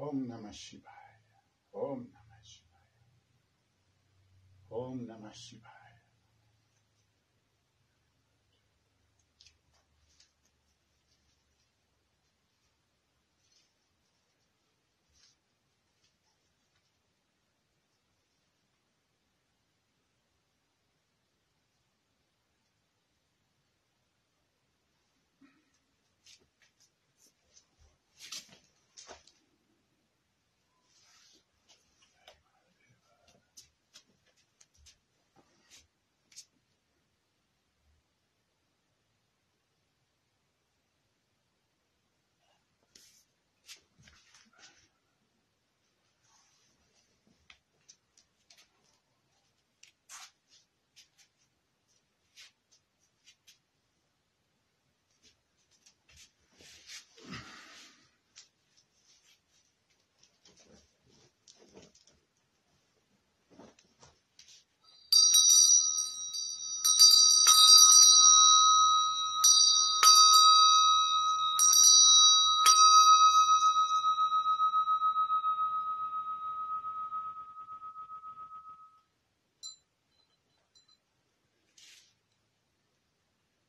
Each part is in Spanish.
Om Namah Shivaya. Om Namah Shivaya. Om Namah Shivaya.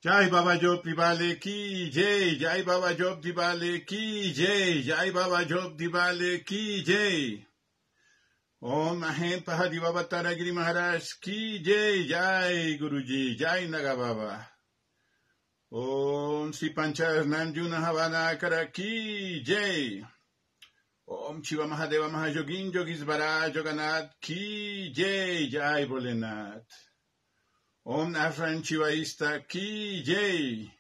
Jai Baba Job Dibale ki jai, Jai Baba Job Dibale ki jai, Jai Baba Job Dibale ki jai. Om Mahen Pahadi Baba Taragiri Maharaj ki jai, Jai Guruji, Jai Naga Baba. Om Sri Pancha Nanjuna Havana Kara ki jai. Om Shiva Mahadeva Mahajogin Yogisvara Joganath ki jai, Jai Volenath. Om Afran Shivaista ki jai.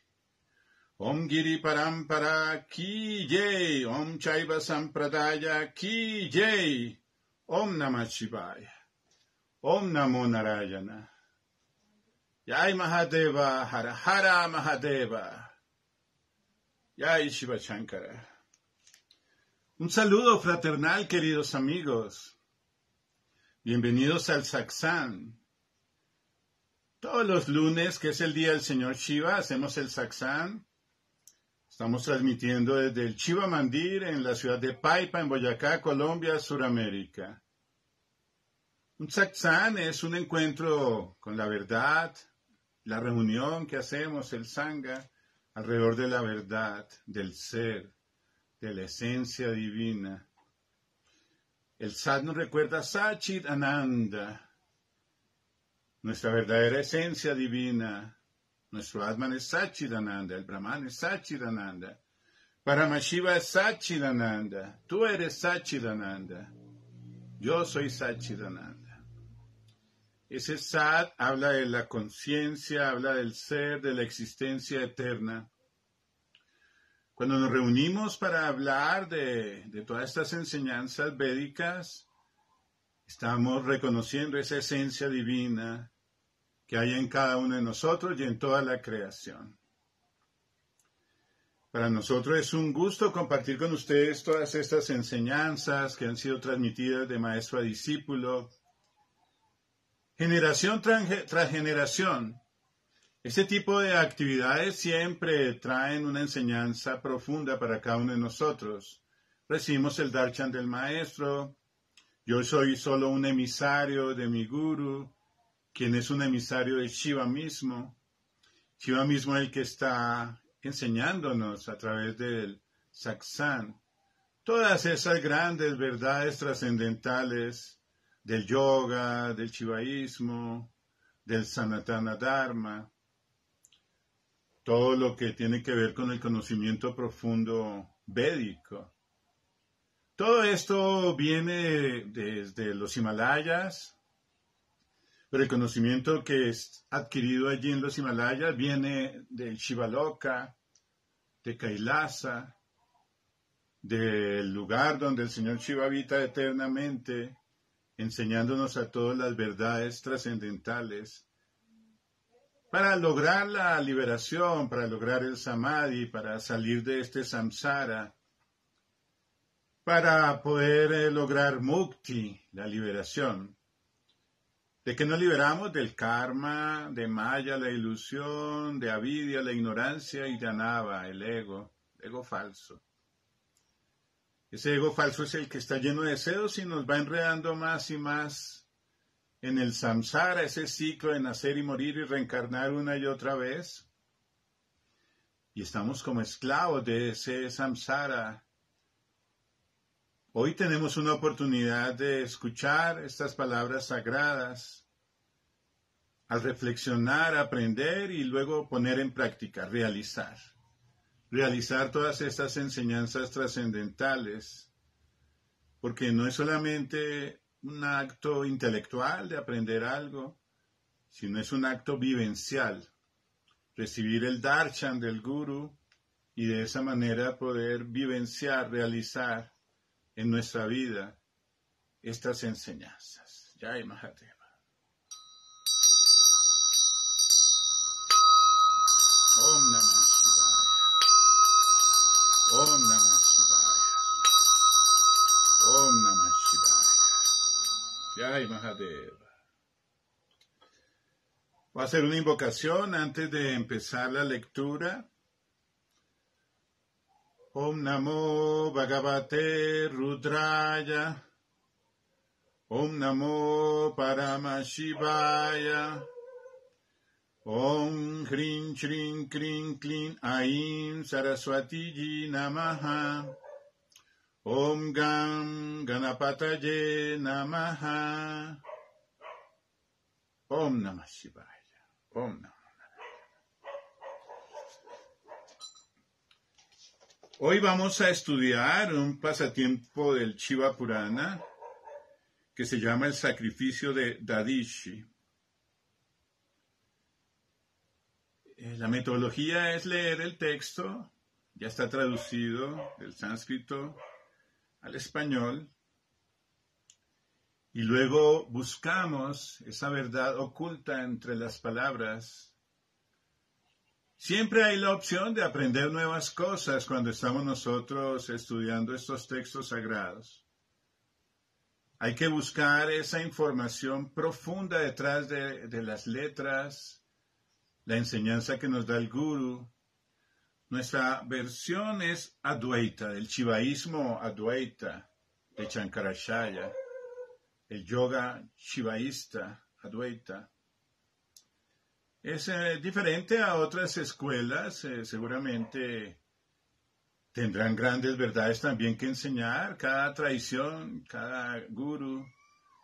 Om Giri Parampara ki jai. Om Chaiva Sampradaya ki jai. Om Namah Shivaya. Om Namo Narayana. Jai Mahadeva, Hara Hara Mahadeva. Jai Shiva Shankara. Un saludo fraternal, queridos amigos. Bienvenidos al Satsang. Todos los lunes, que es el día del señor Shiva, hacemos el Satsang. Estamos transmitiendo desde el Shiva Mandir en la ciudad de Paipa, en Boyacá, Colombia, Suramérica. Un Satsang es un encuentro con la verdad, la reunión que hacemos, el Sangha, alrededor de la verdad, del ser, de la esencia divina. El Sat nos recuerda Sachit Ananda, nuestra verdadera esencia divina. Nuestro Atman es Satchidananda, el Brahman es Satchidananda. Paramashiva es Satchidananda. Tú eres Satchidananda. Yo soy Satchidananda. Ese Sat habla de la conciencia, habla del ser, de la existencia eterna. Cuando nos reunimos para hablar de todas estas enseñanzas védicas, estamos reconociendo esa esencia divina que hay en cada uno de nosotros y en toda la creación. Para nosotros es un gusto compartir con ustedes todas estas enseñanzas que han sido transmitidas de maestro a discípulo, generación tras generación. Este tipo de actividades siempre traen una enseñanza profunda para cada uno de nosotros. Recibimos el darshan del maestro. Yo soy solo un emisario de mi guru, quien es un emisario de Shiva mismo. Shiva mismo es el que está enseñándonos a través del Satsang todas esas grandes verdades trascendentales del yoga, del shivaísmo, del Sanatana Dharma, todo lo que tiene que ver con el conocimiento profundo védico. Todo esto viene desde los Himalayas, pero el conocimiento que es adquirido allí en los Himalayas viene del Shivaloka, de Kailasa, del lugar donde el Señor Shiva habita eternamente, enseñándonos a todos las verdades trascendentales, para lograr la liberación, para lograr el Samadhi, para salir de este samsara, para poder lograr mukti, la liberación. ¿De qué nos liberamos? Del karma, de maya, la ilusión, de avidya, la ignorancia, y de anava, el ego falso. Ese ego falso es el que está lleno de deseos y nos va enredando más y más en el samsara, ese ciclo de nacer y morir y reencarnar una y otra vez. Y estamos como esclavos de ese samsara. Hoy tenemos una oportunidad de escuchar estas palabras sagradas, al reflexionar, aprender y luego poner en práctica, realizar todas estas enseñanzas trascendentales, porque no es solamente un acto intelectual de aprender algo, sino es un acto vivencial, recibir el darshan del Guru y de esa manera poder vivenciar, realizar en nuestra vida estas enseñanzas. Jai Mahadeva. Om Namah Shivaya. Om Namah Shivaya. Om Namah Shivaya. Jai Mahadeva. Voy a hacer una invocación antes de empezar la lectura. Om Namo Bhagavate Rudraya. Om Namo Paramashivaya. Om Hrim Shrim Krim Klim Aim Saraswati Ji Namaha. Om Gam Ganapataye Namaha. Om Namah Shivaya. Om Namah. Hoy vamos a estudiar un pasatiempo del Shiva Purana que se llama el sacrificio de Dadishi. La metodología es leer el texto, ya está traducido del sánscrito al español, y luego buscamos esa verdad oculta entre las palabras. Siempre hay la opción de aprender nuevas cosas cuando estamos nosotros estudiando estos textos sagrados. Hay que buscar esa información profunda detrás de las letras, la enseñanza que nos da el Guru. Nuestra versión es Advaita, del shivaísmo Advaita, de Shankaracharya, el yoga shivaísta Advaita. Es diferente a otras escuelas, seguramente tendrán grandes verdades también que enseñar. Cada tradición, cada guru,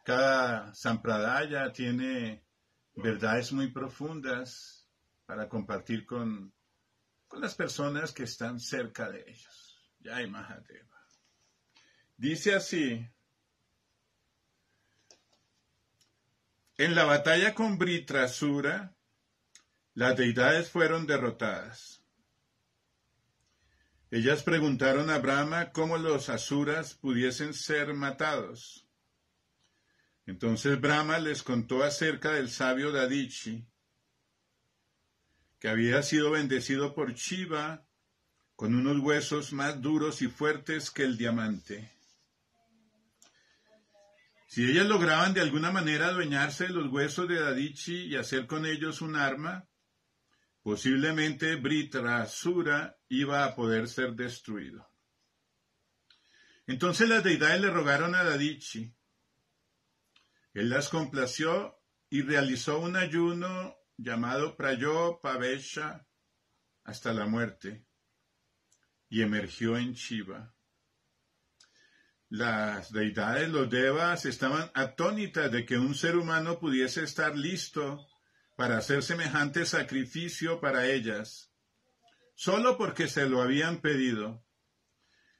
cada sampradaya tiene verdades muy profundas para compartir con las personas que están cerca de ellos. Jai Mahadeva. Dice así: en la batalla con Vritrasura, las deidades fueron derrotadas. Ellas preguntaron a Brahma cómo los asuras pudiesen ser matados. Entonces Brahma les contó acerca del sabio Dadichi, que había sido bendecido por Shiva con unos huesos más duros y fuertes que el diamante. Si ellas lograban de alguna manera adueñarse de los huesos de Dadichi y hacer con ellos un arma, posiblemente Vritrasura iba a poder ser destruido. Entonces las deidades le rogaron a Dadichi. Él las complació y realizó un ayuno llamado Prayopavesha hasta la muerte, y emergió en Shiva. Las deidades, los devas, estaban atónitas de que un ser humano pudiese estar listo para hacer semejante sacrificio para ellas, solo porque se lo habían pedido.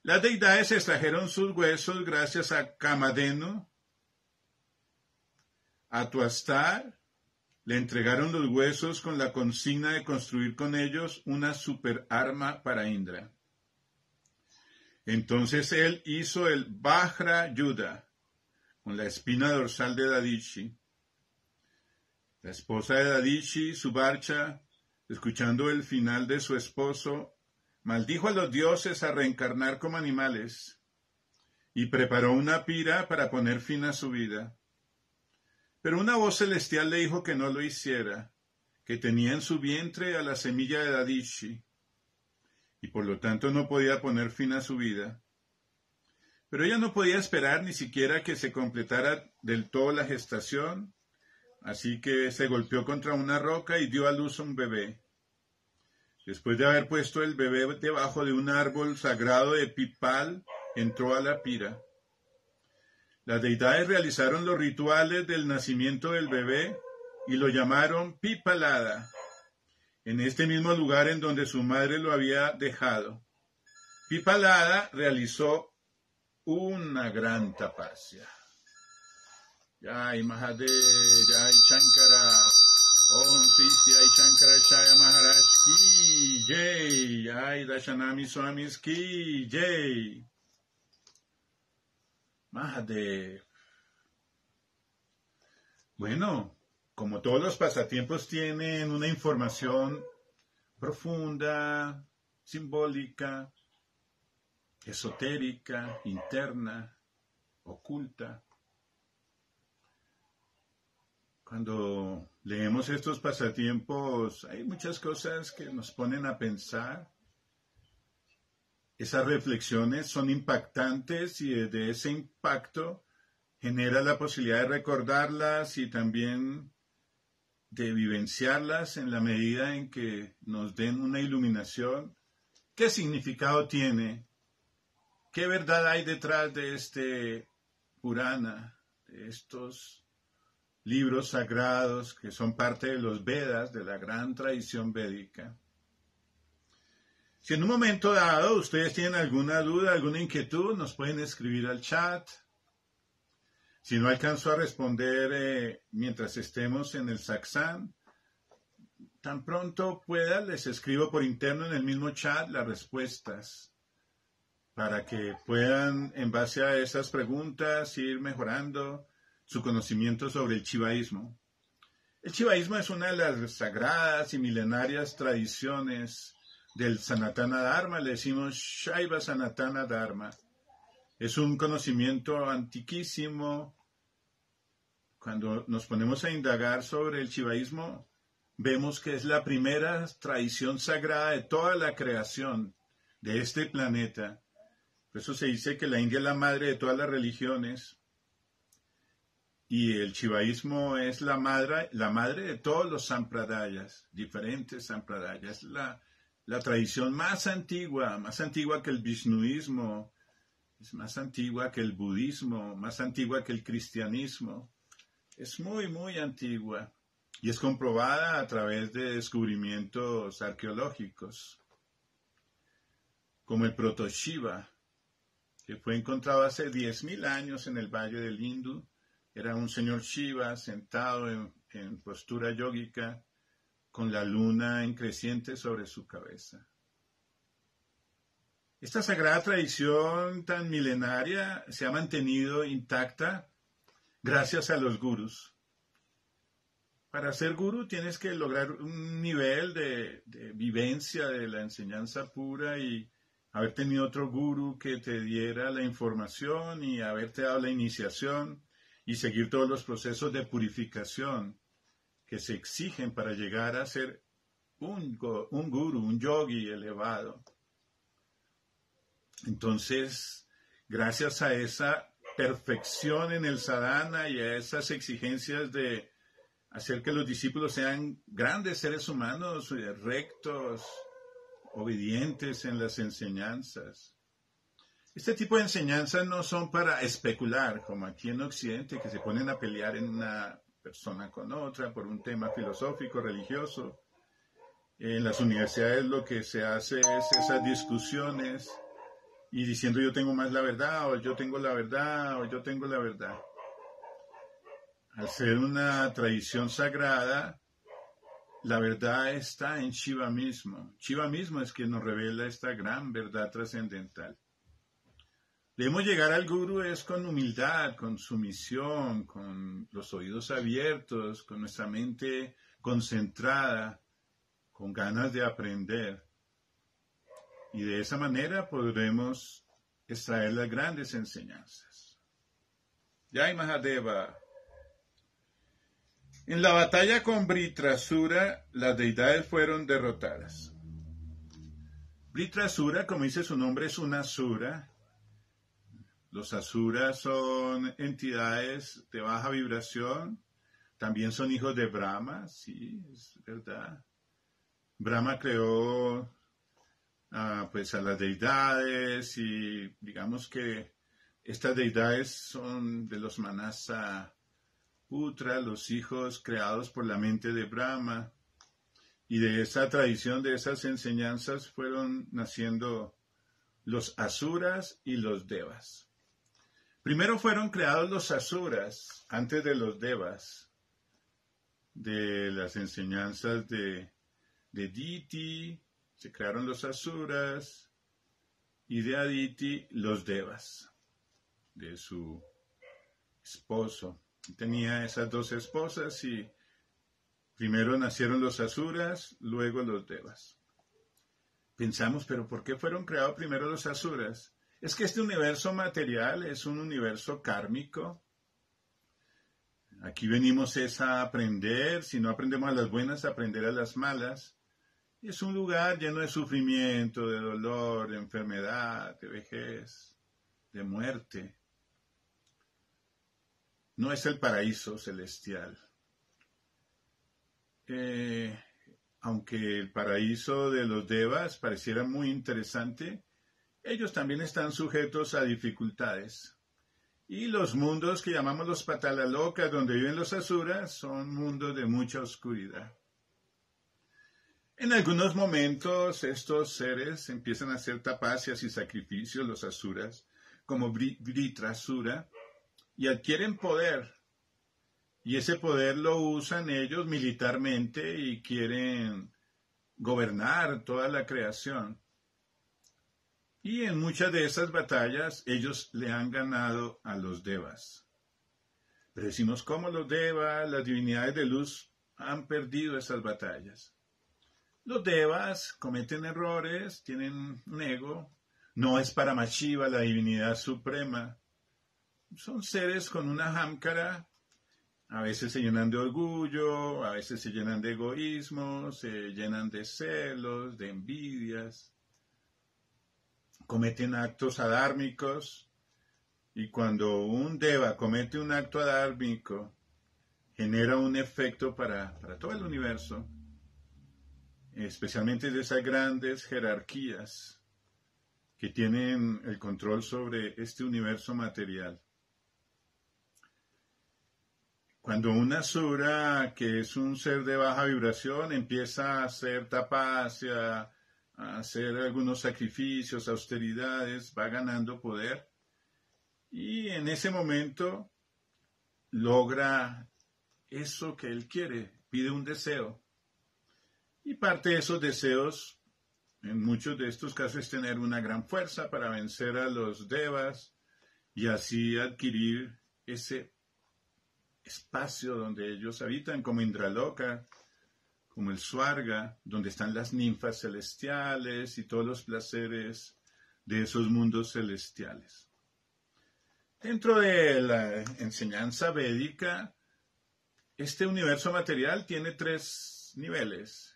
Las deidades extrajeron sus huesos gracias a Kamadhenu. A Tuastar le entregaron los huesos con la consigna de construir con ellos una superarma para Indra. Entonces él hizo el Vajra Yuddha con la espina dorsal de Dadichi. La esposa de Dadichi, Subarcha, escuchando el final de su esposo, maldijo a los dioses a reencarnar como animales y preparó una pira para poner fin a su vida. Pero una voz celestial le dijo que no lo hiciera, que tenía en su vientre a la semilla de Dadichi, y por lo tanto no podía poner fin a su vida. Pero ella no podía esperar ni siquiera que se completara del todo la gestación, así que se golpeó contra una roca y dio a luz a un bebé. Después de haber puesto el bebé debajo de un árbol sagrado de pipal, entró a la pira. Las deidades realizaron los rituales del nacimiento del bebé y lo llamaron Pipalada, en este mismo lugar en donde su madre lo había dejado. Pipalada realizó una gran tapasya. Jai Mahadev, Jai Shankara, Om Sri Jai Shankara Shaya Maharaj Ki Jai, Jai Dashanami Swamis Ki Jai. Mahadev. Bueno, como todos los pasatiempos tienen una información profunda, simbólica, esotérica, interna, oculta. Cuando leemos estos pasatiempos, hay muchas cosas que nos ponen a pensar. Esas reflexiones son impactantes y desde ese impacto genera la posibilidad de recordarlas y también de vivenciarlas en la medida en que nos den una iluminación. ¿Qué significado tiene? ¿Qué verdad hay detrás de este Purana, de estos libros sagrados que son parte de los Vedas, de la gran tradición védica? Si en un momento dado ustedes tienen alguna duda, alguna inquietud, nos pueden escribir al chat. Si no alcanzo a responder mientras estemos en el satsang, tan pronto pueda, les escribo por interno en el mismo chat las respuestas para que puedan, en base a esas preguntas, ir mejorando su conocimiento sobre el chivaísmo. El chivaísmo es una de las sagradas y milenarias tradiciones del Sanatana Dharma, le decimos Shaiva Sanatana Dharma. Es un conocimiento antiquísimo. Cuando nos ponemos a indagar sobre el chivaísmo, vemos que es la primera tradición sagrada de toda la creación de este planeta. Por eso se dice que la India es la madre de todas las religiones y el chivaísmo es la madre de todos los sampradayas, diferentes sampradayas. La tradición más antigua que el vishnuismo, es más antigua que el budismo, más antigua que el cristianismo. Es muy, muy antigua y es comprobada a través de descubrimientos arqueológicos, como el Proto-Shiva, que fue encontrado hace 10.000 años en el Valle del Indu. Era un señor Shiva sentado en postura yógica, con la luna en creciente sobre su cabeza. Esta sagrada tradición tan milenaria se ha mantenido intacta gracias a los gurús. Para ser gurú tienes que lograr un nivel de vivencia de la enseñanza pura y haber tenido otro gurú que te diera la información y haberte dado la iniciación y seguir todos los procesos de purificación que se exigen para llegar a ser un gurú, un yogi elevado. Entonces, gracias a esa perfección en el sadhana y a esas exigencias de hacer que los discípulos sean grandes seres humanos, rectos, obedientes en las enseñanzas. Este tipo de enseñanzas no son para especular, como aquí en Occidente, que se ponen a pelear en una persona con otra por un tema filosófico, religioso. En las universidades lo que se hace es esas discusiones y diciendo yo tengo más la verdad, o yo tengo la verdad, o yo tengo la verdad. Al ser una tradición sagrada, la verdad está en Shiva mismo. Shiva mismo es quien nos revela esta gran verdad trascendental. Debemos llegar al Guru es con humildad, con sumisión, con los oídos abiertos, con nuestra mente concentrada, con ganas de aprender. Y de esa manera podremos extraer las grandes enseñanzas. Jai Mahadeva. En la batalla con Vritrasura, las deidades fueron derrotadas. Vritrasura, como dice su nombre, es una asura. Los asuras son entidades de baja vibración, también son hijos de Brahma, sí, es verdad. Brahma creó pues a las deidades y digamos que estas deidades son de los Manasa Putra, los hijos creados por la mente de Brahma. Y de esa tradición, de esas enseñanzas fueron naciendo los asuras y los devas. Primero fueron creados los asuras antes de los devas, de las enseñanzas de Diti, se crearon los asuras, y de Aditi los devas, de su esposo. Tenía esas dos esposas y primero nacieron los asuras, luego los devas. Pensamos, pero ¿por qué fueron creados primero los asuras? Es que este universo material es un universo kármico. Aquí venimos es a aprender, si no aprendemos a las buenas, a aprender a las malas. Y es un lugar lleno de sufrimiento, de dolor, de enfermedad, de vejez, de muerte. No es el paraíso celestial. Aunque el paraíso de los devas pareciera muy interesante, ellos también están sujetos a dificultades. Y los mundos que llamamos los Patalalokas, donde viven los asuras, son mundos de mucha oscuridad. En algunos momentos estos seres empiezan a hacer tapacias y sacrificios, los asuras, como Vritrasura, y adquieren poder. Y ese poder lo usan ellos militarmente y quieren gobernar toda la creación. Y en muchas de esas batallas ellos le han ganado a los devas. Pero decimos, ¿cómo los devas, las divinidades de luz, han perdido esas batallas? Los devas cometen errores, tienen un ego. No es Paramashiva, la divinidad suprema. Son seres con una jámcara. A veces se llenan de orgullo, a veces se llenan de egoísmo, se llenan de celos, de envidias. Cometen actos adármicos. Y cuando un deva comete un acto adármico, genera un efecto para todo el universo, especialmente de esas grandes jerarquías que tienen el control sobre este universo material. Cuando una asura, que es un ser de baja vibración, empieza a hacer tapasya, a hacer algunos sacrificios, austeridades, va ganando poder y en ese momento logra eso que él quiere, pide un deseo. Y parte de esos deseos, en muchos de estos casos, es tener una gran fuerza para vencer a los devas y así adquirir ese espacio donde ellos habitan, como Indraloka, como el Swarga, donde están las ninfas celestiales y todos los placeres de esos mundos celestiales. Dentro de la enseñanza védica, este universo material tiene 3 niveles.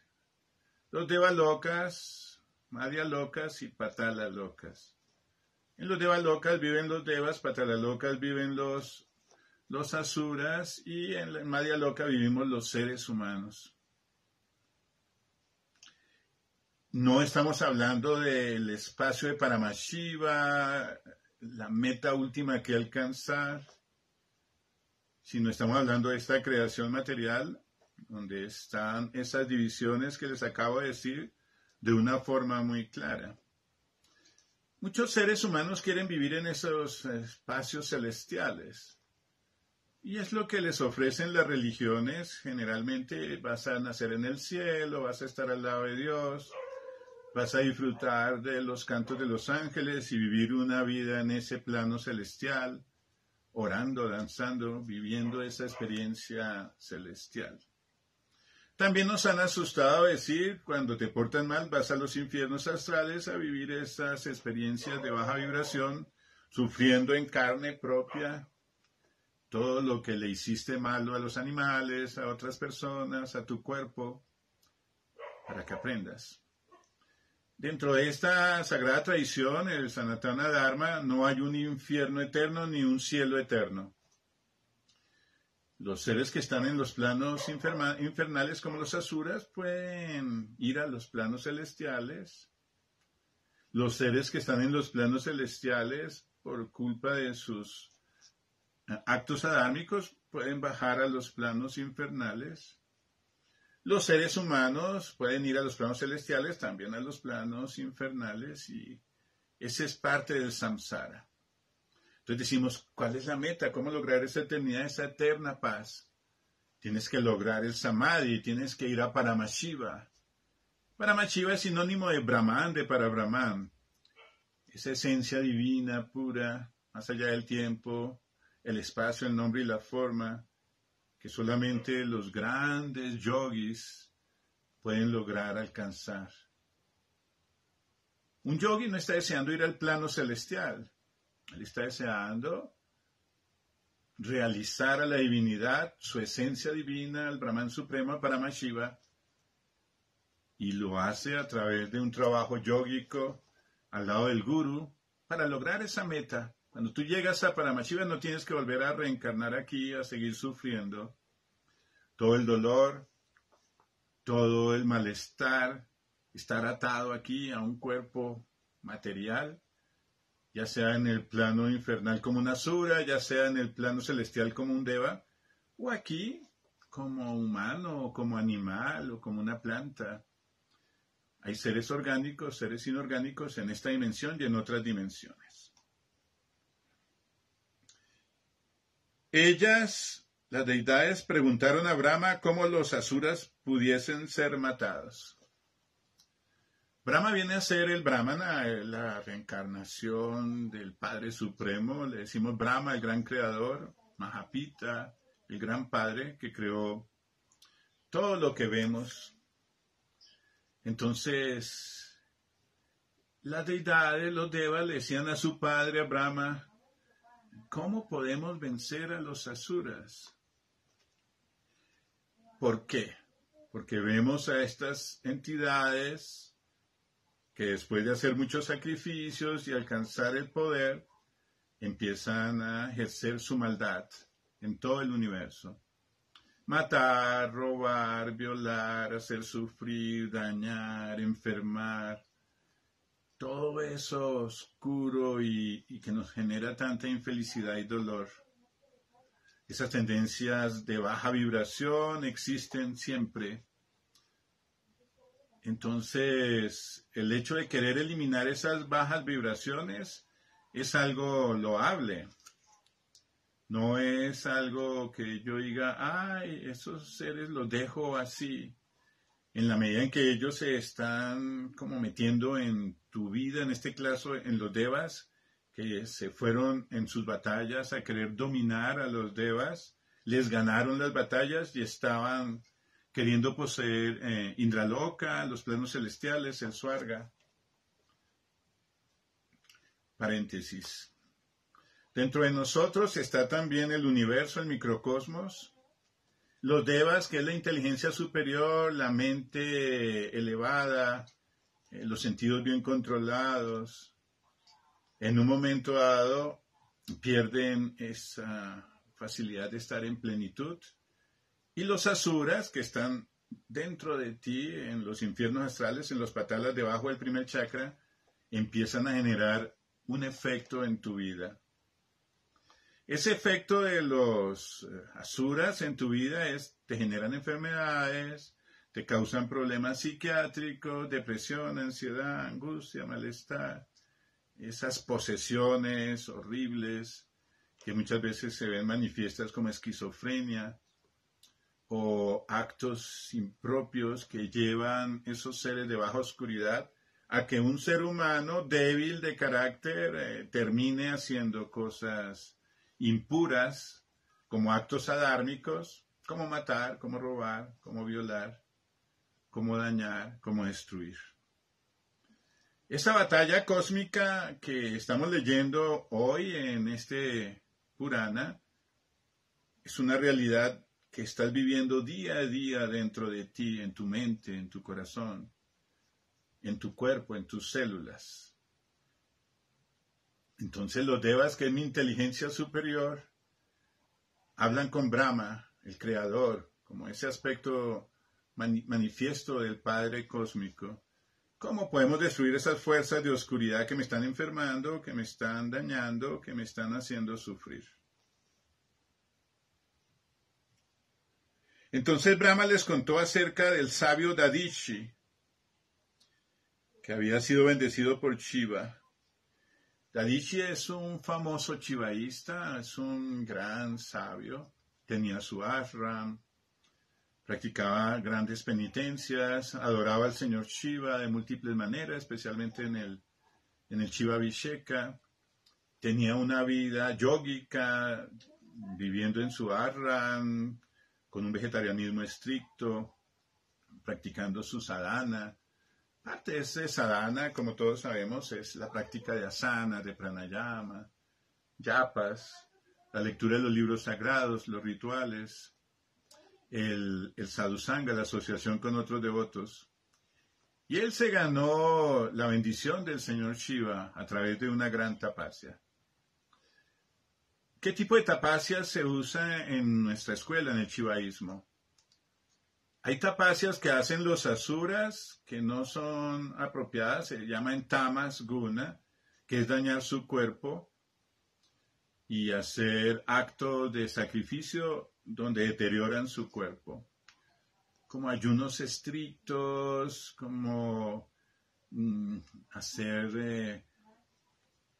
Los Devalokas, Madhyalokas y Patalalokas. En los Devalokas viven los devas, Patalalokas viven los asuras y en la Madhyaloka vivimos los seres humanos. No estamos hablando del espacio de Paramashiva, la meta última que alcanzar, sino estamos hablando de esta creación material donde están esas divisiones que les acabo de decir de una forma muy clara. Muchos seres humanos quieren vivir en esos espacios celestiales. Y es lo que les ofrecen las religiones. Generalmente vas a nacer en el cielo, vas a estar al lado de Dios, vas a disfrutar de los cantos de los ángeles y vivir una vida en ese plano celestial, orando, danzando, viviendo esa experiencia celestial. También nos han asustado a decir, cuando te portan mal, vas a los infiernos astrales a vivir esas experiencias de baja vibración, sufriendo en carne propia todo lo que le hiciste malo a los animales, a otras personas, a tu cuerpo, para que aprendas. Dentro de esta sagrada tradición, el Sanatana Dharma, no hay un infierno eterno ni un cielo eterno. Los seres que están en los planos infernales, como los asuras, pueden ir a los planos celestiales. Los seres que están en los planos celestiales, por culpa de sus actos adármicos, pueden bajar a los planos infernales. Los seres humanos pueden ir a los planos celestiales, también a los planos infernales, y ese es parte del samsara. Entonces decimos, ¿cuál es la meta? ¿Cómo lograr esa eternidad, esa eterna paz? Tienes que lograr el samadhi, tienes que ir a Paramashiva. Paramashiva es sinónimo de Brahman, de Parabrahman. Esa esencia divina, pura, más allá del tiempo, el espacio, el nombre y la forma, que solamente los grandes yogis pueden lograr alcanzar. Un yogi no está deseando ir al plano celestial. Él está deseando realizar a la divinidad, su esencia divina, el Brahman Supremo, Paramashiva, y lo hace a través de un trabajo yógico al lado del Guru para lograr esa meta. Cuando tú llegas a Paramashiva no tienes que volver a reencarnar aquí, a seguir sufriendo todo el dolor, todo el malestar, estar atado aquí a un cuerpo material, ya sea en el plano infernal como un asura, ya sea en el plano celestial como un deva, o aquí como humano, o como animal, o como una planta. Hay seres orgánicos, seres inorgánicos en esta dimensión y en otras dimensiones. Ellas, las deidades, preguntaron a Brahma cómo los asuras pudiesen ser matados. Brahma viene a ser el Brahmana, la reencarnación del Padre Supremo. Le decimos Brahma, el gran creador, Mahapita, el gran Padre que creó todo lo que vemos. Entonces, las deidades, los devas, le decían a su padre, a Brahma, ¿cómo podemos vencer a los asuras? ¿Por qué? Porque vemos a estas entidades que después de hacer muchos sacrificios y alcanzar el poder, empiezan a ejercer su maldad en todo el universo. Matar, robar, violar, hacer sufrir, dañar, enfermar, todo eso oscuro y que nos genera tanta infelicidad y dolor. Esas tendencias de baja vibración existen siempre. Entonces, el hecho de querer eliminar esas bajas vibraciones es algo loable. No es algo que yo diga, ay, esos seres los dejo así. En la medida en que ellos se están como metiendo en tu vida, en este caso en los devas, que se fueron en sus batallas a querer dominar a los devas, les ganaron las batallas y estaban queriendo poseer Indraloka, los planos celestiales, el Swarga. Paréntesis. Dentro de nosotros está también el universo, el microcosmos, los devas, que es la inteligencia superior, la mente elevada, los sentidos bien controlados. En un momento dado pierden esa facilidad de estar en plenitud. Y los asuras, que están dentro de ti, en los infiernos astrales, en los patalas debajo del primer chakra, empiezan a generar un efecto en tu vida. Ese efecto de los asuras en tu vida te generan enfermedades, te causan problemas psiquiátricos, depresión, ansiedad, angustia, malestar, esas posesiones horribles que muchas veces se ven manifiestas como esquizofrenia o actos impropios que llevan esos seres de baja oscuridad a que un ser humano débil de carácter termine haciendo cosas impuras, como actos adármicos, como matar, como robar, como violar, como dañar, como destruir. Esa batalla cósmica que estamos leyendo hoy en este Purana es una realidad que estás viviendo día a día dentro de ti, en tu mente, en tu corazón. en tu cuerpo, en tus células. Entonces los devas, que es mi inteligencia superior, hablan con Brahma, el creador, como ese aspecto manifiesto del Padre cósmico. ¿Cómo podemos destruir esas fuerzas de oscuridad que me están enfermando, que me están dañando, que me están haciendo sufrir? Entonces Brahma les contó acerca del sabio Dadishi, que había sido bendecido por Shiva. Dadishi es un famoso chivaísta, es un gran sabio, tenía su ashram, practicaba grandes penitencias, adoraba al señor Shiva de múltiples maneras, especialmente en el Shiva Abhisheka. Tenía una vida yógica, viviendo en su ashram, con un vegetarianismo estricto, practicando su sadhana. Parte de ese sadhana, como todos sabemos, es la práctica de asana, de pranayama, yapas, la lectura de los libros sagrados, los rituales, el sadhusanga, la asociación con otros devotos. Y él se ganó la bendición del señor Shiva a través de una gran tapasya. ¿Qué tipo de tapasya se usa en nuestra escuela, en el shivaísmo? Hay tapasyas que hacen los asuras, que no son apropiadas, se llaman tamas guna, que es dañar su cuerpo y hacer actos de sacrificio donde deterioran su cuerpo, como ayunos estrictos, como hacer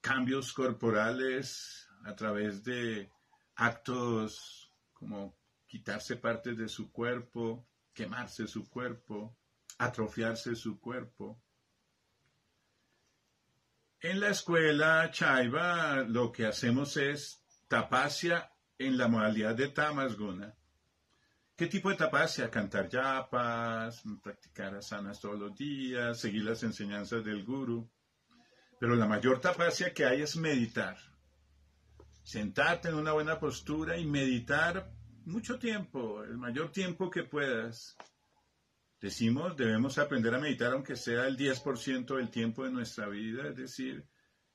cambios corporales a través de actos como quitarse partes de su cuerpo, quemarse su cuerpo, atrofiarse su cuerpo. En la escuela Chaiva lo que hacemos es tapasya en la modalidad de tamas guna. ¿Qué tipo de tapasya? Cantar yapas, practicar asanas todos los días, seguir las enseñanzas del guru. Pero la mayor tapasya que hay es meditar. Sentarte en una buena postura y meditar mucho tiempo, el mayor tiempo que puedas. Decimos, debemos aprender a meditar aunque sea el 10% del tiempo de nuestra vida, es decir,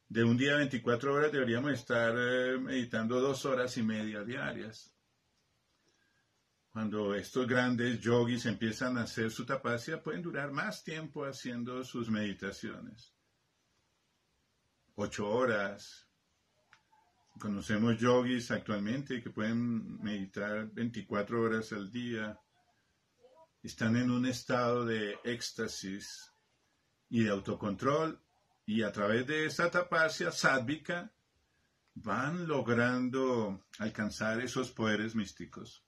de un día de 24 horas deberíamos estar meditando 2 horas y media diarias. Cuando estos grandes yogis empiezan a hacer su tapasya, pueden durar más tiempo haciendo sus meditaciones. 8 horas. Conocemos yogis actualmente que pueden meditar 24 horas al día. Están en un estado de éxtasis y de autocontrol, y a través de esa tapasya sádvica van logrando alcanzar esos poderes místicos.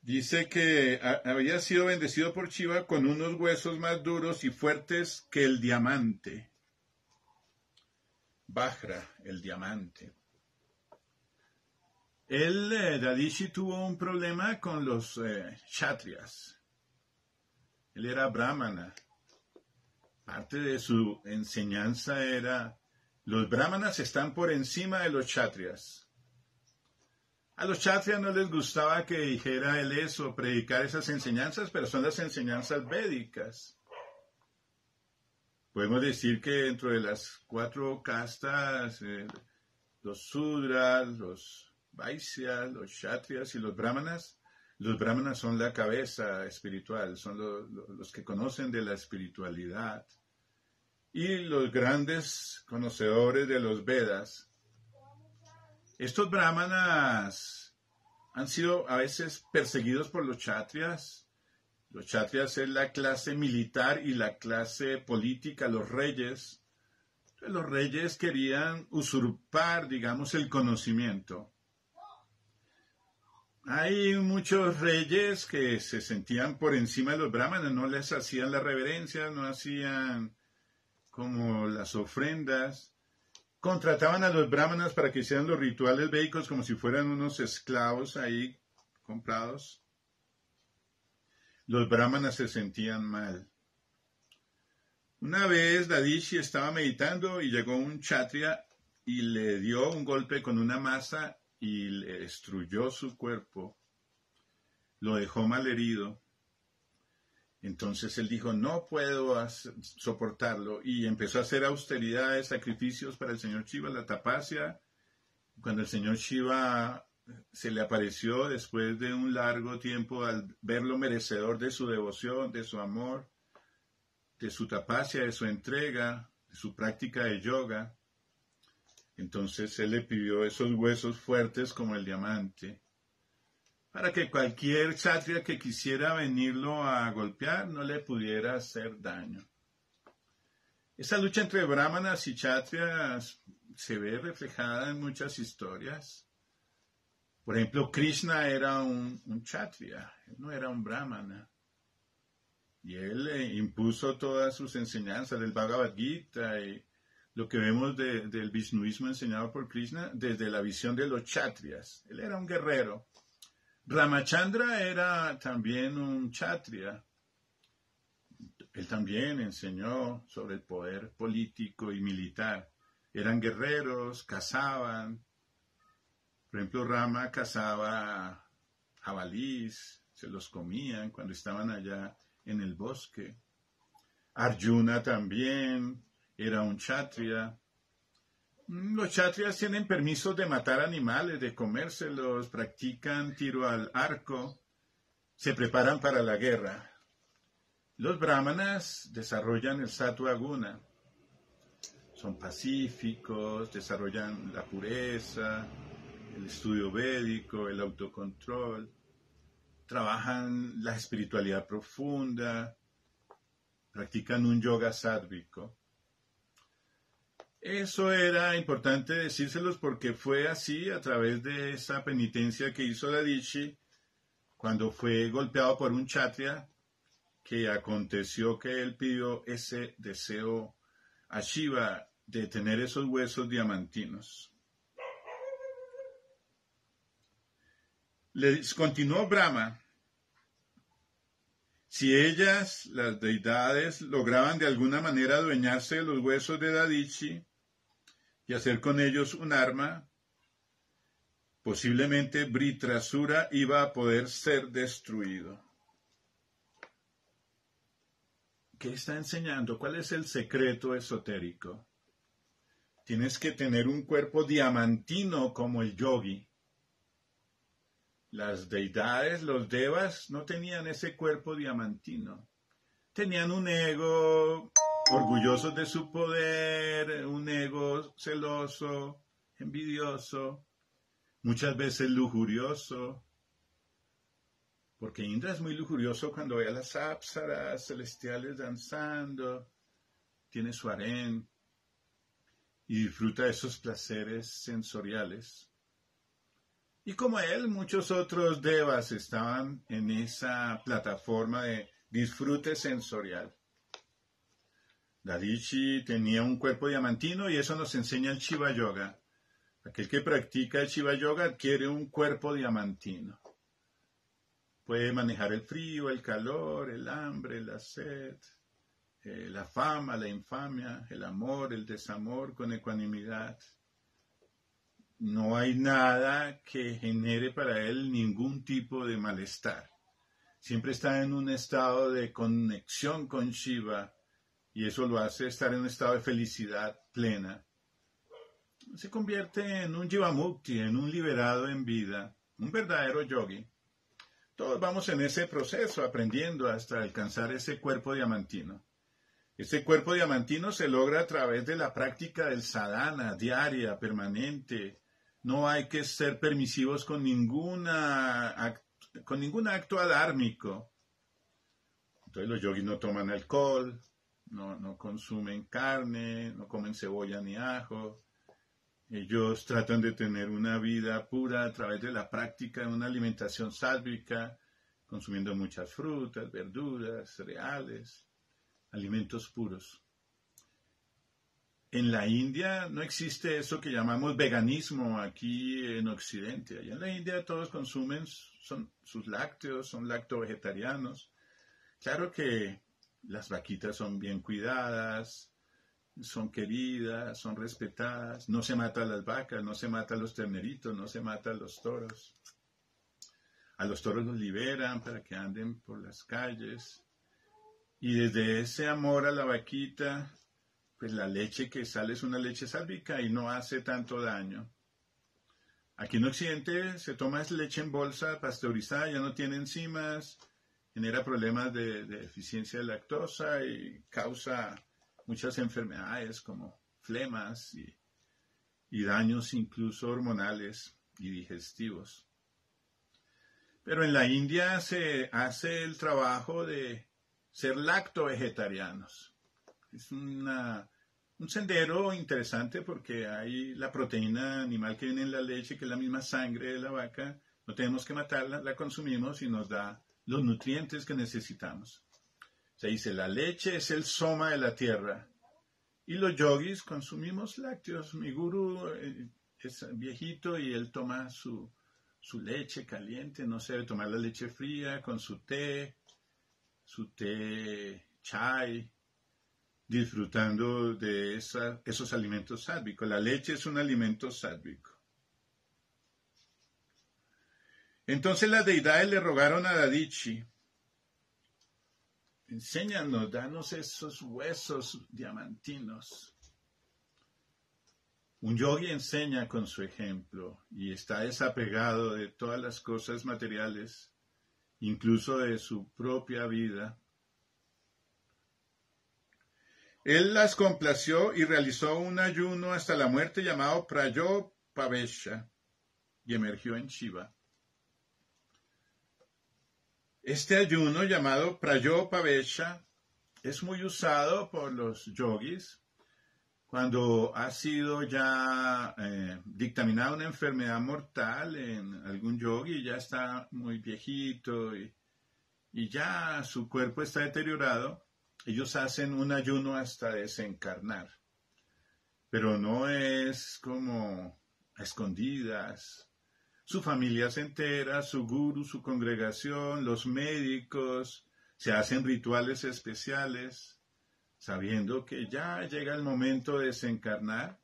Dice que había sido bendecido por Shiva con unos huesos más duros y fuertes que el diamante. Vajra, el diamante. Dadishi tuvo un problema con los kshatriyas. Él era brahmana. Parte de su enseñanza era, los brahmanas están por encima de los kshatriyas. A los kshatriyas no les gustaba que dijera él eso, predicar esas enseñanzas, pero son las enseñanzas védicas. Podemos decir que dentro de las 4 castas, los sudras, los vaisyas, los kshatriyas y los brahmanas son la cabeza espiritual, son los que conocen de la espiritualidad. Y los grandes conocedores de los Vedas. Estos brahmanas han sido a veces perseguidos por los kshatriyas. Los kshatriyas es la clase militar y la clase política, los reyes. Entonces, los reyes querían usurpar, digamos, el conocimiento. Hay muchos reyes que se sentían por encima de los brahmanas, no les hacían la reverencia, no hacían como las ofrendas. Contrataban a los brahmanas para que hicieran los rituales védicos como si fueran unos esclavos ahí comprados. Los brahmanas se sentían mal. Una vez Dadishi estaba meditando y llegó un kshatriya y le dio un golpe con una masa y le destruyó su cuerpo. lo dejó malherido. Entonces él dijo, no puedo soportarlo, y empezó a hacer austeridades, sacrificios para el señor Shiva, la tapasya. Cuando el señor Shiva se le apareció después de un largo tiempo, al verlo merecedor de su devoción, de su amor, de su tapasya, de su entrega, de su práctica de yoga, entonces él le pidió esos huesos fuertes como el diamante, para que cualquier kshatriya que quisiera venirlo a golpear no le pudiera hacer daño. Esa lucha entre brahmanas y kshatriyas se ve reflejada en muchas historias. Por ejemplo, Krishna era un kshatriya, él no era un brahmana. Y él impuso todas sus enseñanzas del Bhagavad Gita y lo que vemos del Vishnuismo enseñado por Krishna desde la visión de los kshatriyas. Él era un guerrero. Ramachandra era también un kshatriya. Él también enseñó sobre el poder político y militar. Eran guerreros, cazaban. Por ejemplo, Rama cazaba jabalís, se los comían cuando estaban allá en el bosque. Arjuna también era un kshatriya. Los kshatriyas tienen permiso de matar animales, de comérselos, practican tiro al arco, se preparan para la guerra. Los brahmanas desarrollan el sattva guna, son pacíficos, desarrollan la pureza, el estudio védico, el autocontrol, trabajan la espiritualidad profunda, practican un yoga sádvico. Eso era importante decírselos porque fue así a través de esa penitencia que hizo Dadichi cuando fue golpeado por un kshatriya, que aconteció que él pidió ese deseo a Shiva de tener esos huesos diamantinos. Les continuó Brahma. Si ellas, las deidades, lograban de alguna manera adueñarse de los huesos de Dadichi y hacer con ellos un arma, posiblemente Vritrasura iba a poder ser destruido. ¿Qué está enseñando? ¿Cuál es el secreto esotérico? Tienes que tener un cuerpo diamantino como el yogi. Las deidades, los devas, no tenían ese cuerpo diamantino. Tenían un ego orgullosos de su poder, un ego celoso, envidioso, muchas veces lujurioso, porque Indra es muy lujurioso cuando ve a las apsaras celestiales danzando, tiene su harén y disfruta de esos placeres sensoriales. Y como él, muchos otros devas estaban en esa plataforma de disfrute sensorial. Dadichi tenía un cuerpo diamantino y eso nos enseña el Shiva Yoga. Aquel que practica el Shiva Yoga adquiere un cuerpo diamantino. Puede manejar el frío, el calor, el hambre, la sed, la fama, la infamia, el amor, el desamor con ecuanimidad. No hay nada que genere para él ningún tipo de malestar. Siempre está en un estado de conexión con Shiva y eso lo hace estar en un estado de felicidad plena. Se convierte en un Jivamukti, en un liberado en vida, un verdadero yogi. Todos vamos en ese proceso aprendiendo hasta alcanzar ese cuerpo diamantino. Ese cuerpo diamantino se logra a través de la práctica del sadhana diaria, permanente. No hay que ser permisivos con ningún acto adármico. Entonces los yogis no toman alcohol, no consumen carne, no comen cebolla ni ajo. Ellos tratan de tener una vida pura a través de la práctica de una alimentación sádvica, consumiendo muchas frutas, verduras, cereales, alimentos puros. En la India no existe eso que llamamos veganismo aquí en Occidente. Allá en la India todos consumen sus lácteos, son lacto-vegetarianos. Claro que las vaquitas son bien cuidadas, son queridas, son respetadas. No se mata a las vacas, no se mata a los terneritos, no se mata a los toros. A los toros los liberan para que anden por las calles. Y desde ese amor a la vaquita, pues la leche que sale es una leche sálvica y no hace tanto daño. Aquí en Occidente se toma leche en bolsa pasteurizada, ya no tiene enzimas, genera problemas de deficiencia de lactosa y causa muchas enfermedades como flemas y daños incluso hormonales y digestivos. Pero en la India se hace el trabajo de ser lacto-vegetarianos. Es un sendero interesante porque hay la proteína animal que viene en la leche, que es la misma sangre de la vaca. No tenemos que matarla, la consumimos y nos da los nutrientes que necesitamos. Se dice, la leche es el soma de la tierra. Y los yogis consumimos lácteos. Mi gurú es viejito y él toma su leche caliente. No se debe tomar la leche fría con su té chai, disfrutando de esos alimentos sádvicos. La leche es un alimento sádvico. Entonces las deidades le rogaron a Dadichi, enséñanos, danos esos huesos diamantinos. Un yogi enseña con su ejemplo y está desapegado de todas las cosas materiales, incluso de su propia vida. Él las complació y realizó un ayuno hasta la muerte llamado Prajopavesha y emergió en Shiva. Este ayuno llamado Prajopavesha es muy usado por los yogis cuando ha sido ya dictaminada una enfermedad mortal en algún yogi, ya está muy viejito y ya su cuerpo está deteriorado. Ellos hacen un ayuno hasta desencarnar, pero no es como a escondidas. Su familia se entera, su gurú, su congregación, los médicos, se hacen rituales especiales, sabiendo que ya llega el momento de desencarnar.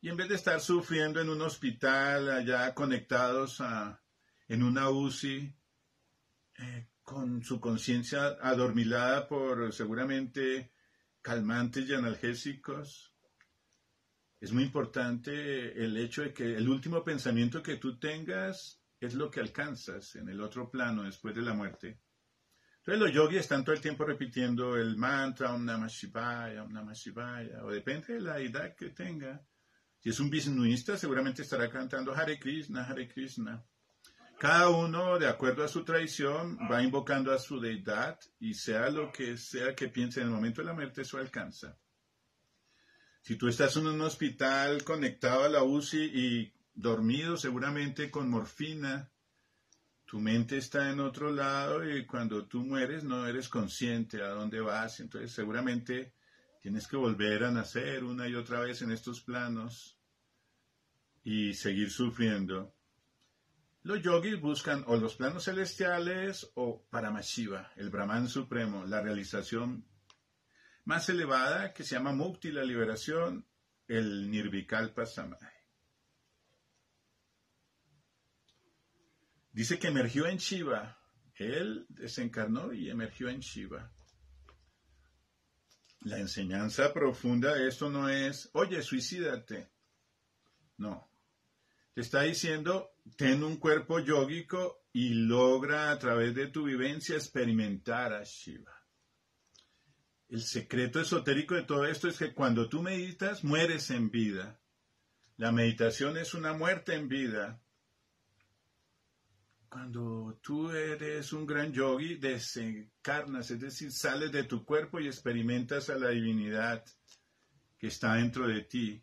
Y en vez de estar sufriendo en un hospital, allá conectados en una UCI, con su conciencia adormilada por seguramente calmantes y analgésicos, es muy importante el hecho de que el último pensamiento que tú tengas es lo que alcanzas en el otro plano después de la muerte. Entonces los yogis están todo el tiempo repitiendo el mantra Om Namah Shivaya, o depende de la edad que tenga. Si es un vishnuista, seguramente estará cantando Hare Krishna, Hare Krishna. Cada uno, de acuerdo a su tradición, va invocando a su deidad y sea lo que sea que piense en el momento de la muerte, eso alcanza. Si tú estás en un hospital conectado a la UCI y dormido seguramente con morfina, tu mente está en otro lado y cuando tú mueres no eres consciente a dónde vas. Entonces seguramente tienes que volver a nacer una y otra vez en estos planos y seguir sufriendo. Los yogis buscan o los planos celestiales o Paramashiva, el Brahman supremo, la realización más elevada que se llama Mukti, la liberación, el Nirvikalpa Samadhi. Dice que emergió en Shiva. Él desencarnó y emergió en Shiva. La enseñanza profunda de esto no es, oye, suicídate. No. Te está diciendo, ten un cuerpo yógico y logra a través de tu vivencia experimentar a Shiva. El secreto esotérico de todo esto es que cuando tú meditas, mueres en vida. La meditación es una muerte en vida. Cuando tú eres un gran yogi, desencarnas, es decir, sales de tu cuerpo y experimentas a la divinidad que está dentro de ti.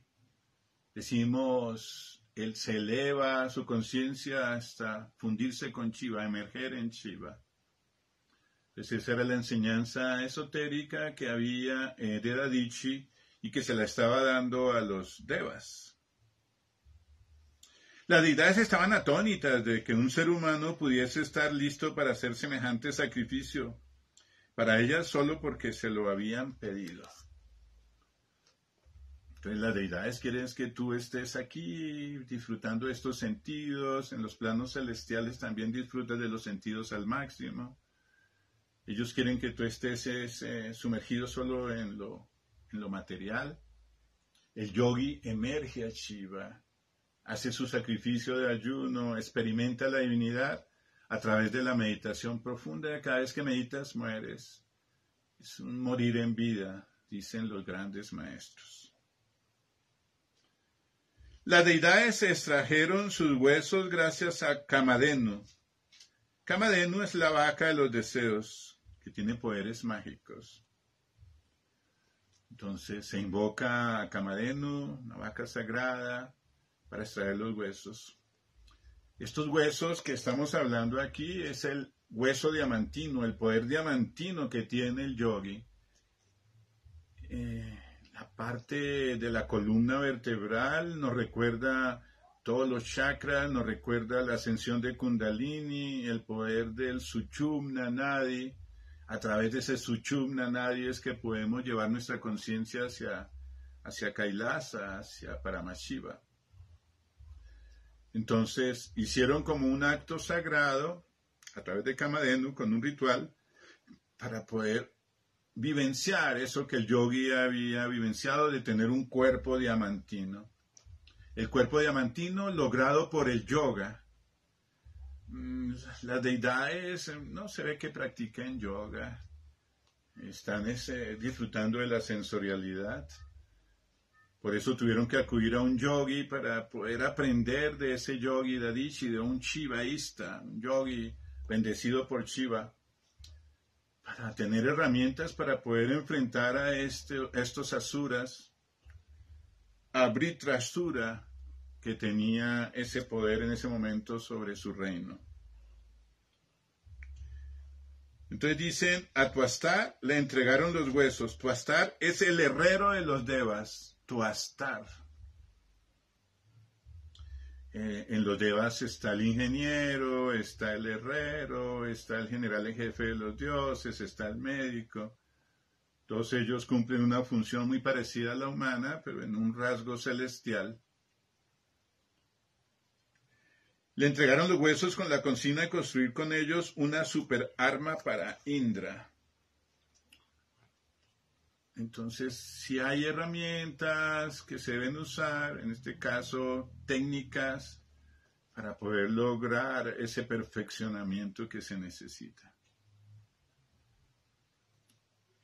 Decimos, él se eleva su conciencia hasta fundirse con Shiva, emerger en Shiva. Entonces esa era la enseñanza esotérica que había de Dadichi y que se la estaba dando a los devas. Las deidades estaban atónitas de que un ser humano pudiese estar listo para hacer semejante sacrificio, para ellas solo porque se lo habían pedido. Entonces las deidades quieren que tú estés aquí disfrutando de estos sentidos. En los planos celestiales también disfrutas de los sentidos al máximo. Ellos quieren que tú estés sumergido solo en lo material. El yogi emerge a Shiva, hace su sacrificio de ayuno, experimenta la divinidad a través de la meditación profunda. Cada vez que meditas mueres. Es un morir en vida, dicen los grandes maestros. Las deidades extrajeron sus huesos gracias a Kamadhenu. Kamadhenu es la vaca de los deseos, que tiene poderes mágicos. Entonces se invoca a Kamadhenu, una vaca sagrada, para extraer los huesos. Estos huesos que estamos hablando aquí es el hueso diamantino, el poder diamantino que tiene el yogi. La parte de la columna vertebral nos recuerda todos los chakras, nos recuerda la ascensión de Kundalini, el poder del Sushumna Nadi. A través de ese Sushumna Nadi es que podemos llevar nuestra conciencia hacia Kailasa, hacia Paramashiva. Entonces hicieron como un acto sagrado a través de Kamadhenu con un ritual para poder vivenciar eso que el yogi había vivenciado de tener un cuerpo diamantino. El cuerpo diamantino logrado por el yoga. Las deidades no se ve que practiquen yoga. Están disfrutando de la sensorialidad. Por eso tuvieron que acudir a un yogi para poder aprender de ese yogi Dadishi, de un shivaísta, un yogi bendecido por Shiva, para tener herramientas para poder enfrentar a estos asuras, a Vritrasura, que tenía ese poder en ese momento sobre su reino. Entonces dicen, a Tuastar le entregaron los huesos. Tuastar es el herrero de los devas, Tuastar. En los devas está el ingeniero, está el herrero, está el general en jefe de los dioses, está el médico. Todos ellos cumplen una función muy parecida a la humana, pero en un rasgo celestial. Le entregaron los huesos con la consigna de construir con ellos una super arma para Indra. Entonces, si hay herramientas que se deben usar, en este caso técnicas, para poder lograr ese perfeccionamiento que se necesita.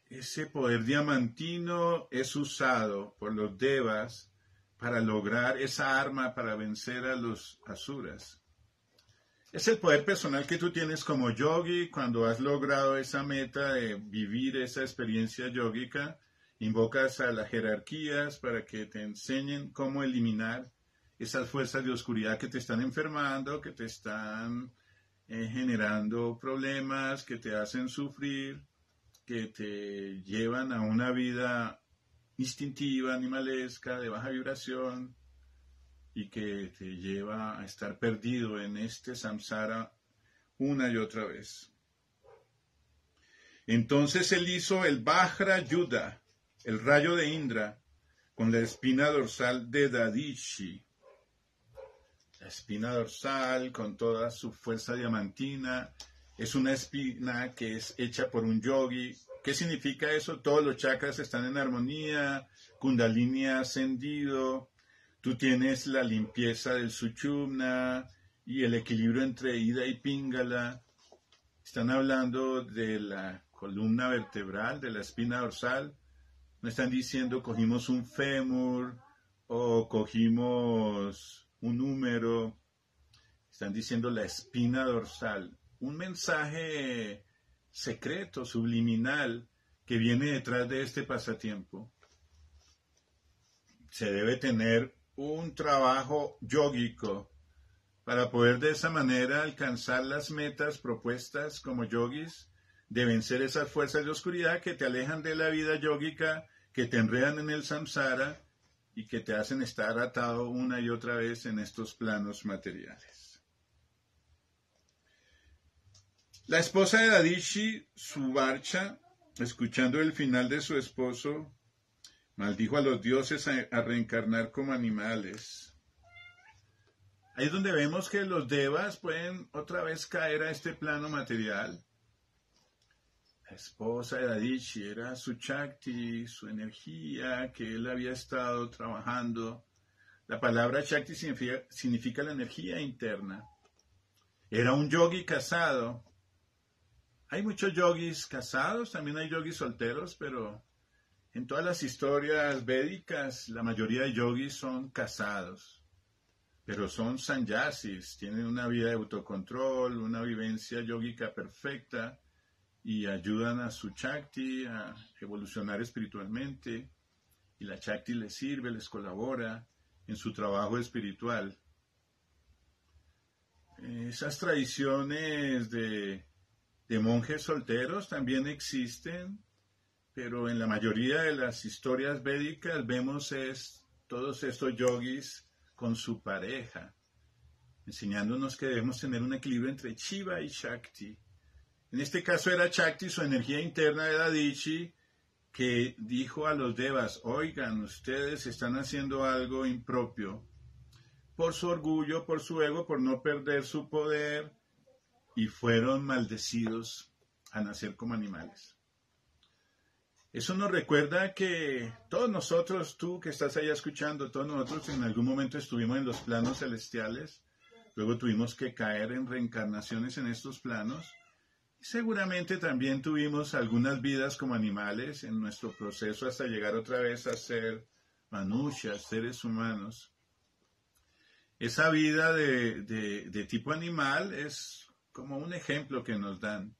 Ese poder diamantino es usado por los devas para lograr esa arma para vencer a los asuras. Es el poder personal que tú tienes como yogi cuando has logrado esa meta de vivir esa experiencia yógica. Invocas a las jerarquías para que te enseñen cómo eliminar esas fuerzas de oscuridad que te están enfermando, que te están generando problemas, que te hacen sufrir, que te llevan a una vida instintiva, animalesca, de baja vibración, y que te lleva a estar perdido en este samsara una y otra vez. Entonces él hizo el Vajra Yuddha, el rayo de Indra, con la espina dorsal de Dadishi. La espina dorsal, con toda su fuerza diamantina, es una espina que es hecha por un yogi. ¿Qué significa eso? Todos los chakras están en armonía, Kundalini ha ascendido. Tú tienes la limpieza del Sushumna y el equilibrio entre Ida y Pingala. Están hablando de la columna vertebral, de la espina dorsal. No están diciendo cogimos un fémur o cogimos un húmero. Están diciendo la espina dorsal. Un mensaje secreto, subliminal, que viene detrás de este pasatiempo. Se debe tener un trabajo yógico para poder de esa manera alcanzar las metas propuestas como yogis, de vencer esas fuerzas de oscuridad que te alejan de la vida yógica, que te enredan en el samsara y que te hacen estar atado una y otra vez en estos planos materiales. La esposa de Dadishi, Subarcha, escuchando el final de su esposo, maldijo a los dioses a reencarnar como animales. Ahí es donde vemos que los devas pueden otra vez caer a este plano material. La esposa de Adishi era su Shakti, su energía que él había estado trabajando. La palabra Shakti significa la energía interna. Era un yogi casado. Hay muchos yogis casados, también hay yogis solteros, pero en todas las historias védicas la mayoría de yogis son casados. Pero son sannyasis, tienen una vida de autocontrol, una vivencia yógica perfecta y ayudan a su Shakti a evolucionar espiritualmente. Y la Shakti les sirve, les colabora en su trabajo espiritual. Esas tradiciones de monjes solteros también existen, pero en la mayoría de las historias védicas vemos todos estos yogis con su pareja, enseñándonos que debemos tener un equilibrio entre Shiva y Shakti. En este caso era Shakti, su energía interna de Adishi, que dijo a los devas, oigan, ustedes están haciendo algo impropio por su orgullo, por su ego, por no perder su poder, y fueron maldecidos a nacer como animales. Eso nos recuerda que todos nosotros, tú que estás allá escuchando, todos nosotros en algún momento estuvimos en los planos celestiales, luego tuvimos que caer en reencarnaciones en estos planos, y seguramente también tuvimos algunas vidas como animales en nuestro proceso hasta llegar otra vez a ser manushas, seres humanos. Esa vida de tipo animal es como un ejemplo que nos dan.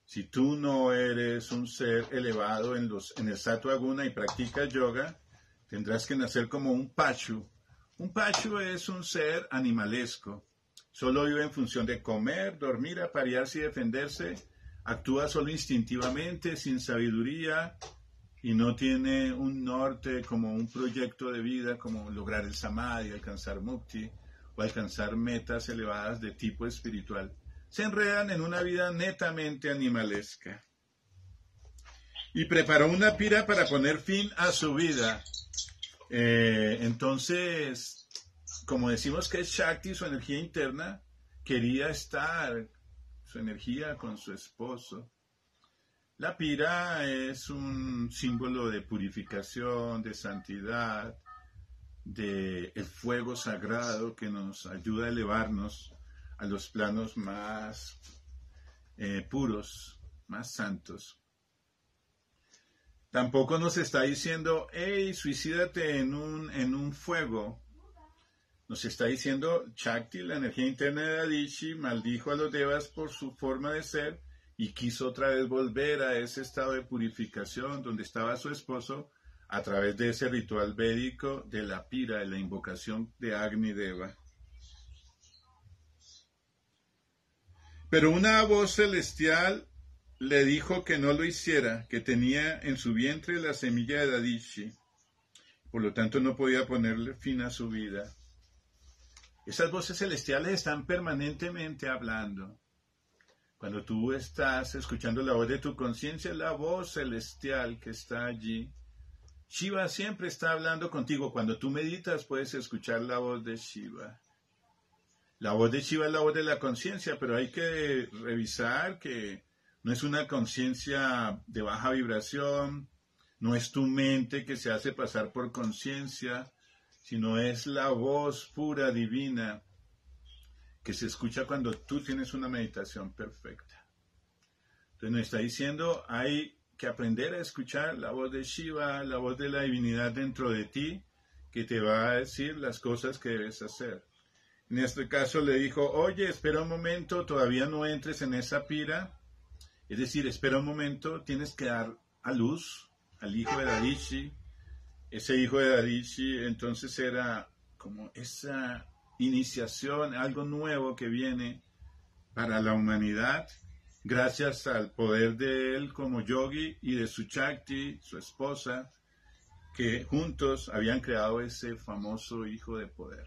Si tú no eres un ser elevado en el Sattva Guna y practicas yoga, tendrás que nacer como un pachu. Un pachu es un ser animalesco. Solo vive en función de comer, dormir, aparearse y defenderse. Actúa solo instintivamente, sin sabiduría, y no tiene un norte como un proyecto de vida, como lograr el samadhi, alcanzar mukti o alcanzar metas elevadas de tipo espiritual. Se enredan en una vida netamente animalesca. Y preparó una pira para poner fin a su vida. Entonces, como decimos que es Shakti, su energía interna, quería estar su energía con su esposo. La pira es un símbolo de purificación, de santidad, de el fuego sagrado que nos ayuda a elevarnos a los planos más puros, más santos. Tampoco nos está diciendo, hey, suicídate en un fuego. Nos está diciendo, Shakti, la energía interna de Adishi, maldijo a los devas por su forma de ser y quiso otra vez volver a ese estado de purificación donde estaba su esposo a través de ese ritual védico de la pira, de la invocación de Agni Deva. Pero una voz celestial le dijo que no lo hiciera, que tenía en su vientre la semilla de Adishi, por lo tanto no podía ponerle fin a su vida. Esas voces celestiales están permanentemente hablando. Cuando tú estás escuchando la voz de tu conciencia, la voz celestial que está allí. Shiva siempre está hablando contigo. Cuando tú meditas puedes escuchar la voz de Shiva. La voz de Shiva es la voz de la conciencia, pero hay que revisar que no es una conciencia de baja vibración, no es tu mente que se hace pasar por conciencia, sino es la voz pura, divina, que se escucha cuando tú tienes una meditación perfecta. Entonces nos está diciendo, hay que aprender a escuchar la voz de Shiva, la voz de la divinidad dentro de ti, que te va a decir las cosas que debes hacer. En este caso le dijo, oye, espera un momento, todavía no entres en esa pira. Es decir, espera un momento, tienes que dar a luz al hijo de Adishi. Ese hijo de Adishi entonces era como esa iniciación, algo nuevo que viene para la humanidad, gracias al poder de él como yogi y de su Shakti, su esposa, que juntos habían creado ese famoso hijo de poder.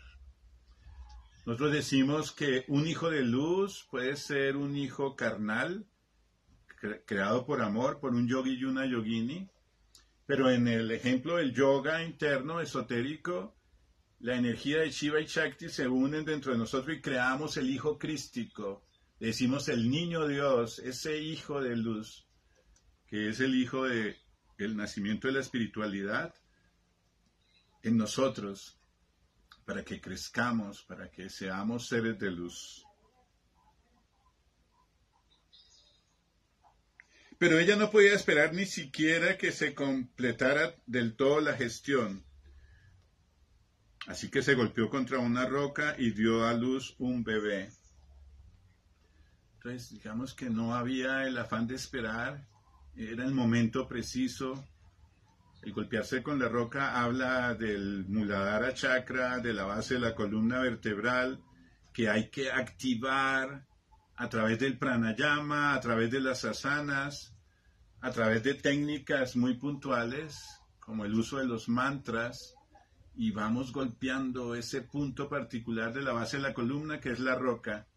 Nosotros decimos que un hijo de luz puede ser un hijo carnal, creado por amor, por un yogi y una yogini, Pero en el ejemplo del yoga interno, esotérico, la energía de Shiva y Shakti se unen dentro de nosotros y creamos el Hijo Crístico. Le decimos el Niño Dios, ese Hijo de luz, que es el Hijo del nacimiento de la espiritualidad en nosotros, para que crezcamos, para que seamos seres de luz. Pero ella no podía esperar ni siquiera que se completara del todo la gestión. Así que se golpeó contra una roca y dio a luz un bebé. Entonces, digamos que no había el afán de esperar, era el momento preciso. El golpearse con la roca habla del Muladhara Chakra, de la base de la columna vertebral, que hay que activar a través del pranayama, a través de las asanas, a través de técnicas muy puntuales, como el uso de los mantras, y vamos golpeando ese punto particular de la base de la columna, que es la roca,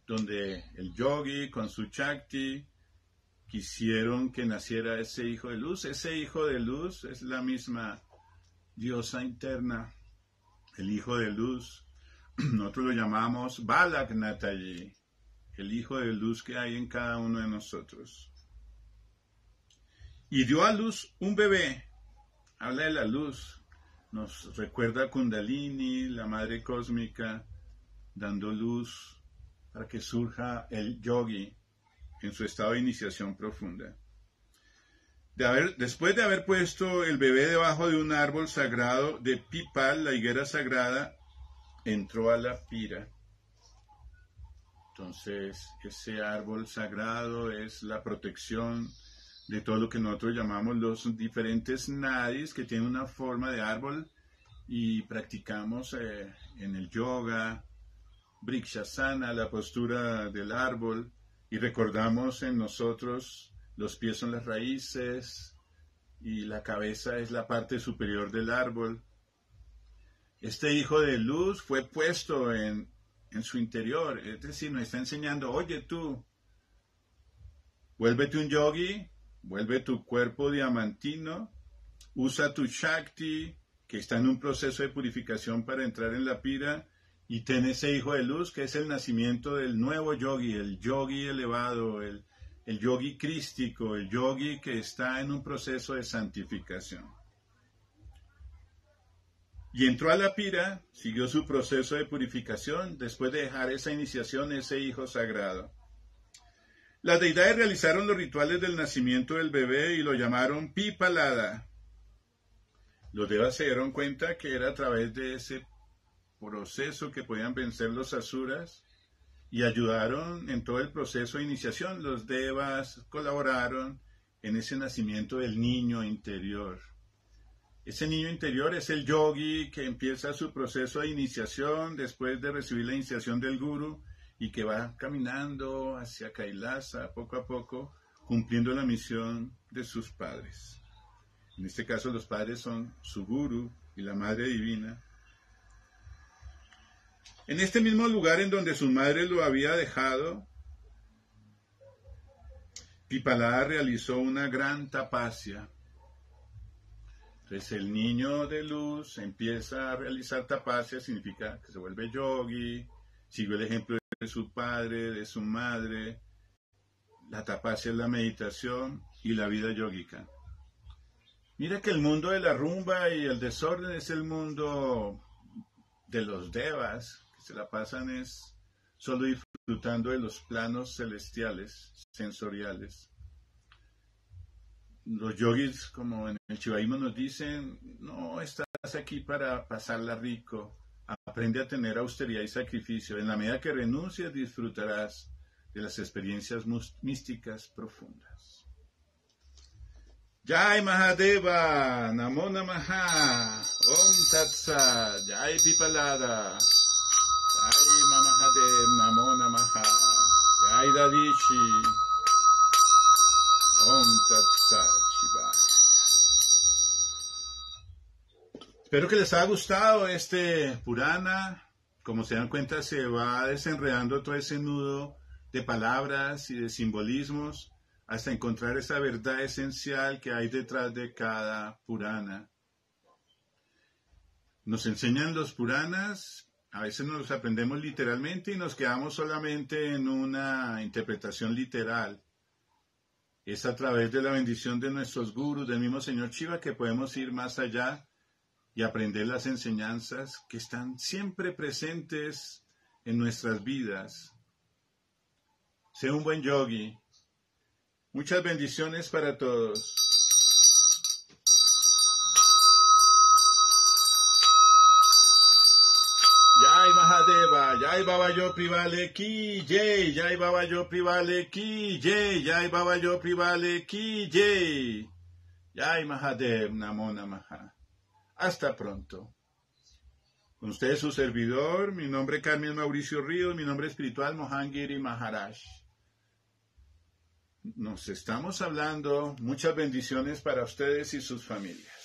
donde el yogi con su Shakti quisieron que naciera ese hijo de luz. Ese hijo de luz es la misma diosa interna, el hijo de luz. Nosotros lo llamamos Balak Nataji, el hijo de luz que hay en cada uno de nosotros. Y dio a luz un bebé. Habla de la luz. Nos recuerda a Kundalini, la madre cósmica, dando luz para que surja el yogi en su estado de iniciación profunda. Después de haber puesto el bebé debajo de un árbol sagrado de Pipal, la higuera sagrada, entró a la pira. Entonces, ese árbol sagrado es la protección de todo lo que nosotros llamamos los diferentes nadis, que tienen una forma de árbol, y practicamos en el yoga, Vrikshasana, la postura del árbol, y recordamos en nosotros, los pies son las raíces y la cabeza es la parte superior del árbol. Este hijo de luz fue puesto en su interior, es decir, nos está enseñando, oye tú, vuélvete un yogi, vuelve tu cuerpo diamantino, usa tu Shakti, que está en un proceso de purificación para entrar en la pira, y ten ese hijo de luz, que es el nacimiento del nuevo yogi, el yogi elevado, el yogi crístico, el yogi que está en un proceso de santificación. Y entró a la pira, siguió su proceso de purificación, después de dejar esa iniciación, ese hijo sagrado. Las deidades realizaron los rituales del nacimiento del bebé y lo llamaron Pipalada. Los devas se dieron cuenta que era a través de ese proceso que podían vencer los asuras y ayudaron en todo el proceso de iniciación. Los devas colaboraron en ese nacimiento del niño interior. Ese niño interior es el yogi que empieza su proceso de iniciación después de recibir la iniciación del guru y que va caminando hacia Kailasa poco a poco, cumpliendo la misión de sus padres. En este caso los padres son su guru y la madre divina. En este mismo lugar en donde su madre lo había dejado, Pipalada realizó una gran tapasya. Entonces el niño de luz empieza a realizar tapasya, significa que se vuelve yogi, siguió el ejemplo de su padre, de su madre. La tapasya es la meditación y la vida yógica. Mira que el mundo de la rumba y el desorden es el mundo de los devas, que se la pasan es solo disfrutando de los planos celestiales, sensoriales. Los yogis, como en el Shivaísmo nos dicen, no estás aquí para pasarla rico, aprende a tener austeridad y sacrificio. En la medida que renuncies, disfrutarás de las experiencias místicas profundas. Jai Mahadeva, Namo Namaha, Om Tat Sat, Jai Pipalada, Jai Mahadev, Namo Namaha, Jai Dadishi, Om Tat Sat Shivaya. Espero que les haya gustado este Purana. Como se dan cuenta, se va desenredando todo ese nudo de palabras y de simbolismos hasta encontrar esa verdad esencial que hay detrás de cada Purana. Nos enseñan los Puranas, a veces nos los aprendemos literalmente y nos quedamos solamente en una interpretación literal. Es a través de la bendición de nuestros gurus, del mismo Señor Shiva, que podemos ir más allá y aprender las enseñanzas que están siempre presentes en nuestras vidas. Sé un buen yogi. Muchas bendiciones para todos. Jai Mahadeva, Jai Baba Yopi Vale Ki Jai, Jai Baba Yopi Vale Ki Jai, Jai Baba Yopi Vale Ki Jai. Jai Mahadev, Namo Namaha. Hasta pronto. Con ustedes su servidor, mi nombre es Carmen Mauricio Ríos, mi nombre espiritual Mohangiri Maharaj. Nos estamos hablando. Muchas bendiciones para ustedes y sus familias.